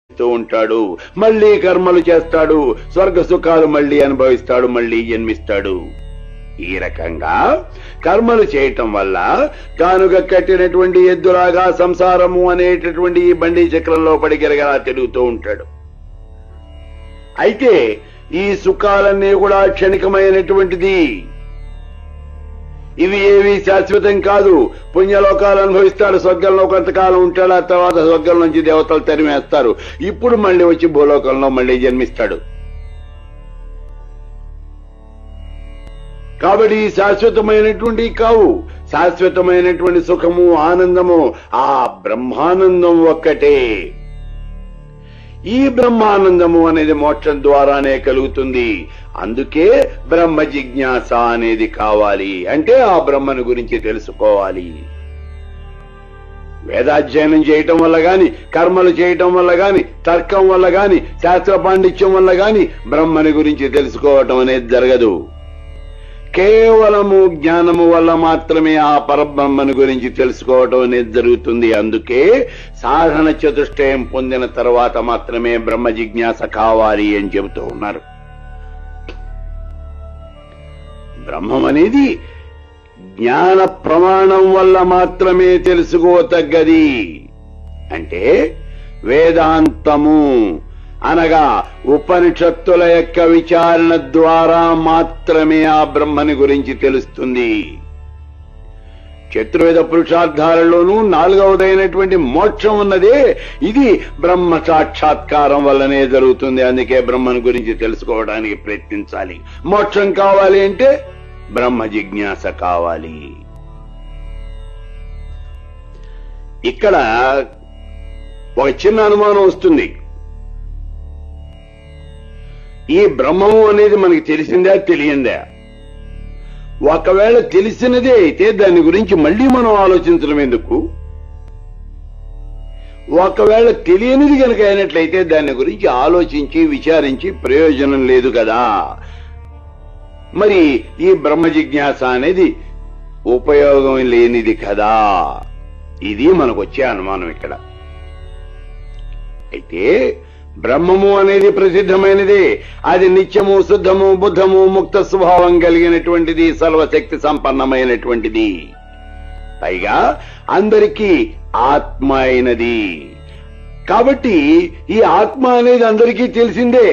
ఉంటాడు, మళ్ళీ కర్మలు చేస్తాడు, స్వర్గ సుఖాలు మళ్ళీ అనుభవిస్తాడు, మళ్ళీ జన్మిస్తాడు. ఈ రకంగా కర్మలు చేయటం వల్ల తానుగా కట్టినటువంటి ఎద్దులాగా సంసారము అనేటటువంటి ఈ బండి చక్రంలో పడి గిరగలా తిరుగుతూ ఉంటాడు. అయితే ఈ సుఖాలన్నీ కూడా క్షణికమైనటువంటిది, ఇవి ఏవి శాశ్వతం కాదు. పుణ్యలోకాలు అనుభవిస్తాడు, స్వర్గంలో కొంతకాలం ఉంటాడు, ఆ తర్వాత స్వర్గం నుంచి దేవతలు తరిమేస్తారు, ఇప్పుడు మళ్ళీ వచ్చి భూలోకంలో మళ్ళీ జన్మిస్తాడు. కాబట్టి శాశ్వతమైనటువంటి కావు. శాశ్వతమైనటువంటి సుఖము ఆనందము ఆ బ్రహ్మానందం ఒక్కటే. ఈ బ్రహ్మానందము అనేది మోక్షం ద్వారానే కలుగుతుంది. అందుకే బ్రహ్మ జిజ్ఞాస అనేది కావాలి. అంటే ఆ బ్రహ్మను గురించి తెలుసుకోవాలి. వేదాధ్యయనం చేయటం వల్ల గాని, కర్మలు చేయటం వల్ల గాని, తర్కం వల్ల గాని, శాస్త్ర పాండిత్యం వల్ల గాని బ్రహ్మని గురించి తెలుసుకోవటం అనేది జరగదు. కేవలము జ్ఞానము వల్ల మాత్రమే ఆ పరబ్రహ్మను గురించి తెలుసుకోవటం అనేది జరుగుతుంది. అందుకే సాధన చతుష్టయం పొందిన తర్వాత మాత్రమే బ్రహ్మ జిజ్ఞాస కావాలి అని చెబుతూ ఉన్నారు. బ్రహ్మం అనేది జ్ఞాన ప్రమాణం వల్ల మాత్రమే తెలుసుకోతగ్గది. అంటే వేదాంతము అనగా ఉపనిషత్తుల యొక్క విచారణ ద్వారా మాత్రమే ఆ బ్రహ్మని గురించి తెలుస్తుంది. చతుర్వేద పురుషార్థాలలోనూ 4వదైనటువంటి మోక్షం ఉన్నదే, ఇది బ్రహ్మ సాక్షాత్కారం వల్లనే జరుగుతుంది. అందుకే బ్రహ్మని గురించి తెలుసుకోవడానికి ప్రయత్నించాలి. మోక్షం కావాలి అంటే బ్రహ్మ జిజ్ఞాస కావాలి. ఇక్కడ ఒక చిన్న అనుమానం వస్తుంది. ఈ బ్రహ్మము అనేది మనకి తెలిసిందా తెలియందా? ఒకవేళ తెలిసినదే అయితే దాని గురించి మళ్ళీ మనం ఆలోచించడం ఎందుకు? ఒకవేళ తెలియనిది కనుక అయినట్లయితే దాని గురించి ఆలోచించి విచారించి ప్రయోజనం లేదు కదా. మరి ఈ బ్రహ్మ జిజ్ఞాస అనేది ఉపయోగం లేనిది కదా. ఇది మనకు వచ్చే అనుమానం ఇక్కడ. అయితే బ్రహ్మము అనేది ప్రసిద్ధమైనది. అది నిత్యము, శుద్ధము, బుద్ధము, ముక్త స్వభావం కలిగినటువంటిది, సర్వశక్తి సంపన్నమైనటువంటిది. పైగా అందరికీ ఆత్మ అయినది. కాబట్టి ఈ ఆత్మ అనేది అందరికీ తెలిసిందే.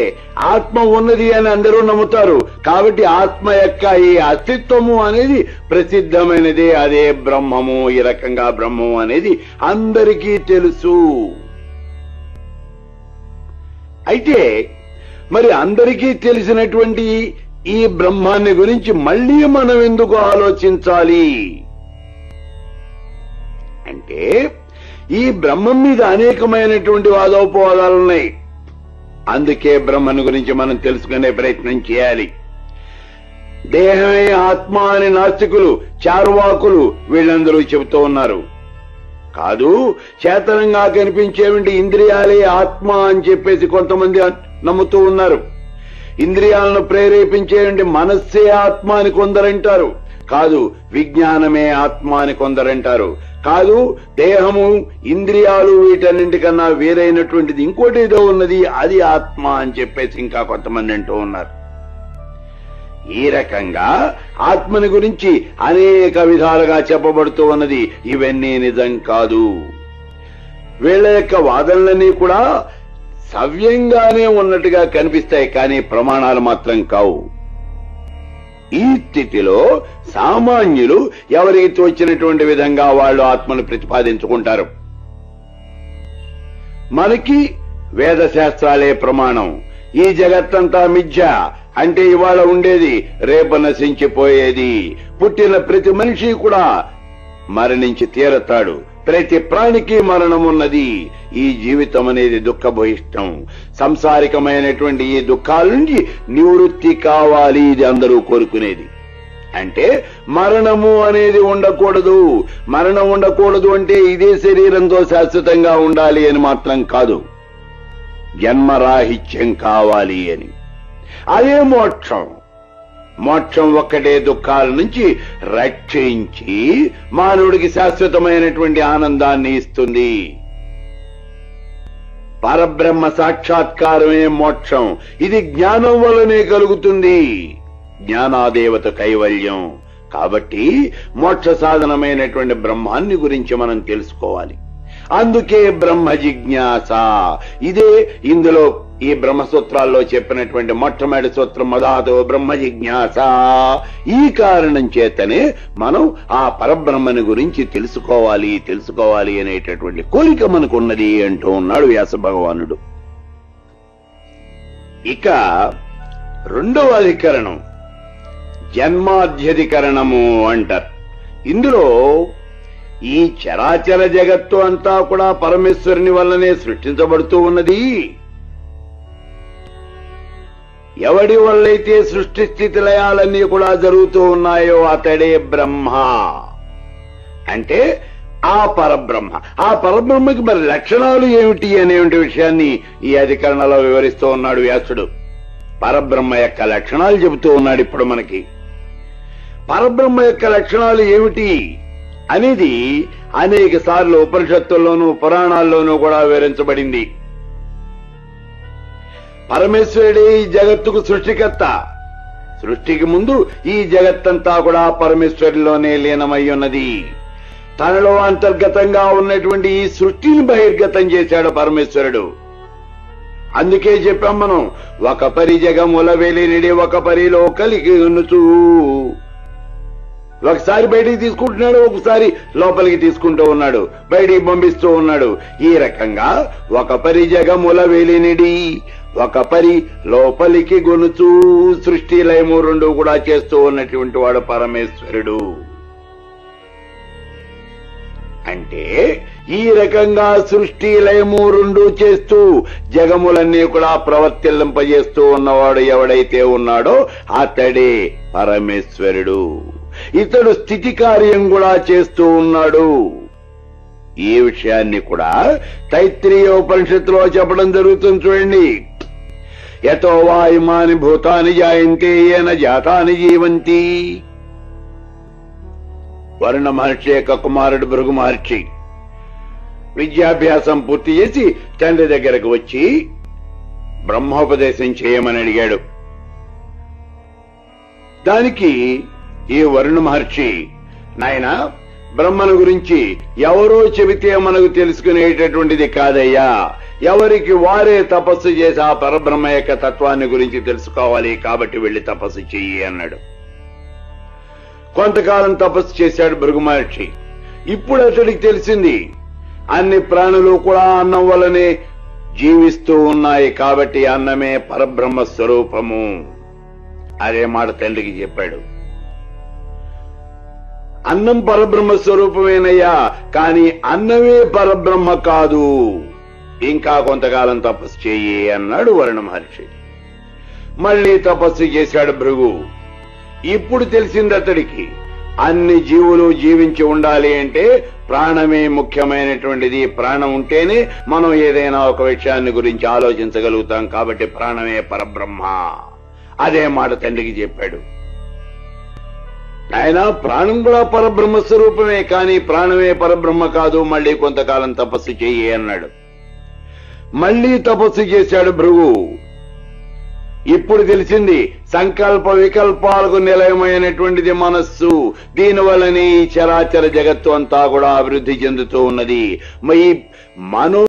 ఆత్మ ఉన్నది అని అందరూ నమ్ముతారు. కాబట్టి ఆత్మ యొక్క ఈ అస్తిత్వము అనేది ప్రసిద్ధమైనది. అదే బ్రహ్మము. ఈ రకంగా బ్రహ్మము అనేది అందరికీ తెలుసు. అయితే మరి అందరికీ తెలిసినటువంటి ఈ బ్రహ్మాన్ని గురించి మళ్ళీ మనం ఎందుకు ఆలోచించాలి అంటే, ఈ బ్రహ్మం మీద అనేకమైనటువంటి వాదోపవాదాలున్నాయి. అందుకే బ్రహ్మను గురించి మనం తెలుసుకునే ప్రయత్నం చేయాలి. దేహమే ఆత్మ అని నాస్తికులు, చార్వాకులు వీళ్ళందరూ చెబుతూ ఉన్నారు. కాదు, చేతనంగా కనిపించేవంటి ఇంద్రియాలే ఆత్మ అని చెప్పేసి కొంతమంది నమ్ముతూ ఉన్నారు. ఇంద్రియాలను ప్రేరేపించేవంటి మనస్సే ఆత్మ అని కొందరంటారు. కాదు, విజ్ఞానమే ఆత్మ అని కొందరంటారు. కాదు, దేహము, ఇంద్రియాలు వీటన్నింటికన్నా వేరైనటువంటిది ఇంకోటి ఏదో ఉన్నది, అది ఆత్మ అని చెప్పేసి ఇంకా కొంతమంది అంటూ ఉన్నారు. ఈ రకంగా ఆత్మని గురించి అనేక విధాలుగా చెప్పబడుతూ ఉన్నది. ఇవన్నీ నిజం కాదు. వీళ్ళ యొక్క వాదనలన్నీ కూడా సవ్యంగానే ఉన్నట్టుగా కనిపిస్తాయి, కానీ ప్రమాణాలు మాత్రం కావు. ఈ స్థితిలో సామాన్యులు ఎవరికి తోచినటువంటి విధంగా వాళ్ళు ఆత్మను ప్రతిపాదించుకుంటారు. మనకి వేద శాస్త్రాలే ప్రమాణం. ఈ జగత్తంతా మిథ్య అంటే ఇవాళ ఉండేది రేపు నశించిపోయేది. పుట్టిన ప్రతి మనిషి కూడా మరణించి తీరతాడు. ప్రతి ప్రాణికి మరణం ఉన్నది. ఈ జీవితం అనేది దుఃఖభూయిష్టం. సంసారికమైనటువంటి ఈ దుఃఖాల నుంచి నివృత్తి కావాలి, ఇది అందరూ కోరుకునేది. అంటే మరణము అనేది ఉండకూడదు. మరణం ఉండకూడదు అంటే ఇదే శరీరంతో శాశ్వతంగా ఉండాలి అని మాత్రం కాదు, జన్మరాహిత్యం కావాలి అని. అదే మోక్షం. మోక్షం ఒక్కటే దుఃఖాల నుంచి రక్షించి మానవుడికి శాశ్వతమైనటువంటి ఆనందాన్ని ఇస్తుంది. పరబ్రహ్మ సాక్షాత్కారమే మోక్షం. ఇది జ్ఞానం వల్లనే కలుగుతుంది. జ్ఞానాదేవత కైవల్యం. కాబట్టి మోక్ష సాధనమైనటువంటి బ్రహ్మాన్ని గురించి మనం తెలుసుకోవాలి. అందుకే బ్రహ్మ జిజ్ఞాస. ఇదే ఇందులో ఈ బ్రహ్మసూత్రాల్లో చెప్పినటువంటి మొట్టమొదటి సూత్రం మొదలు బ్రహ్మ జిజ్ఞాస. ఈ కారణం చేతనే మనం ఆ పరబ్రహ్మని గురించి తెలుసుకోవాలి అనేటటువంటి కోరిక మనకున్నది అంటూ ఉన్నాడు వ్యాస భగవానుడు. ఇక రెండవ అధికరణం జన్మాధ్యధికరణము అంటారు. ఇందులో ఈ చరాచర జగత్తు అంతా కూడా పరమేశ్వరుని వల్లనే సృష్టించబడుతూ ఉన్నది. ఎవడి వల్లైతే సృష్టి స్థితి లయాలన్నీ కూడా జరుగుతూ ఉన్నాయో అతడే బ్రహ్మ. అంటే ఆ పరబ్రహ్మ. ఆ పరబ్రహ్మకి మరి లక్షణాలు ఏమిటి అనేటువంటి విషయాన్ని ఈ అధికరణలో వివరిస్తూ ఉన్నాడు వ్యాసుడు. పరబ్రహ్మ యొక్క లక్షణాలు చెబుతూ ఉన్నాడు. ఇప్పుడు మనకి పరబ్రహ్మ యొక్క లక్షణాలు ఏమిటి అనేది అనేక సార్లు ఉపనిషత్తుల్లోనూ పురాణాల్లోనూ కూడా వివరించబడింది. పరమేశ్వరుడే ఈ జగత్తుకు సృష్టికర్త. సృష్టికి ముందు ఈ జగత్తంతా కూడా పరమేశ్వరులోనే లీనమై ఉన్నది. తనలో అంతర్గతంగా ఉన్నటువంటి ఈ సృష్టిని బహిర్గతం చేశాడు పరమేశ్వరుడు. అందుకే చెప్పాం మనం, ఒక పరి జగముల వెలినిడి ఒక పరిలో కలిగి ఉన్నచూ. ఒకసారి బయటికి తీసుకుంటున్నాడు, ఒకసారి లోపలికి తీసుకుంటూ ఉన్నాడు, బయటికి పంపిస్తూ ఉన్నాడు. ఈ రకంగా ఒక పరి జగముల వెలినిడి ఒక పరి లోపలికి గొనుచు సృష్టి లయము రెండు కూడా చేస్తూ ఉన్నటువంటి వాడు పరమేశ్వరుడు. అంటే ఈ రకంగా సృష్టి లయము రెండు చేస్తూ జగములన్నీ కూడా ప్రవర్తిల్లింపజేస్తూ ఉన్నవాడు ఎవడైతే ఉన్నాడో అతడే పరమేశ్వరుడు. ఇతడు స్థితి కార్యం కూడా చేస్తూ ఉన్నాడు. ఈ విషయాన్ని కూడా తైత్రీయ ఉపనిషత్తులో చెప్పడం జరుగుతుంది. చూడండి, యతో వాయుమాని భూతాని జాయంతే ఏన జాతాని జీవంతి. వరుణ మహర్షి యొక్క కుమారుడు భృగు మహర్షి విద్యాభ్యాసం పూర్తి చేసి తండ్రి దగ్గరకు వచ్చి బ్రహ్మోపదేశం చేయమని అడిగాడు. దానికి ఈ వరుణ మహర్షి, నాయనా, బ్రహ్మను గురించి ఎవరో చెబితే మనకు తెలుసుకునేటటువంటిది కాదయ్యా. ఎవరికి వారే తపస్సు చేసి ఆ పరబ్రహ్మ యొక్క తత్వాన్ని గురించి తెలుసుకోవాలి. కాబట్టి వెళ్లి తపస్సు చెయ్యి అన్నాడు. కొంతకాలం తపస్సు చేశాడు భృగు మహర్షి. ఇప్పుడు అతడికి తెలిసింది అన్ని ప్రాణులు కూడా అన్నం వల్లనే జీవిస్తూ ఉన్నాయి. కాబట్టి అన్నమే పరబ్రహ్మ స్వరూపము. అదే మాట తండ్రికి చెప్పాడు. అన్నం పరబ్రహ్మ స్వరూపమేనయ్యా, కానీ అన్నమే పరబ్రహ్మ కాదు. ఇంకా కొంతకాలం తపస్సు చెయ్యి అన్నాడు వరుణ మహర్షి. మళ్లీ తపస్సు చేశాడు భృగు. ఇప్పుడు తెలిసింది అతడికి, అన్ని జీవులు జీవించి ఉండాలి అంటే ప్రాణమే ముఖ్యమైనటువంటిది. ప్రాణం ఉంటేనే మనం ఏదైనా ఒక విషయాన్ని గురించి ఆలోచించగలుగుతాం. కాబట్టి ప్రాణమే పరబ్రహ్మ. అదే మాట తండ్రికి చెప్పాడు. ఆయన ప్రాణం కూడా పరబ్రహ్మ స్వరూపమే, కానీ ప్రాణమే పరబ్రహ్మ కాదు. మళ్లీ కొంతకాలం తపస్సు చెయ్యి అన్నాడు. మళ్లీ తపస్సు చేశాడు భృగు. ఇప్పుడు తెలిసింది సంకల్ప వికల్పాలకు నిలయమైనటువంటిది మనస్సు. దీనివల్లనే ఈ చరాచర జగత్తు అంతా కూడా అభివృద్ధి చెందుతూ ఉన్నది. మనో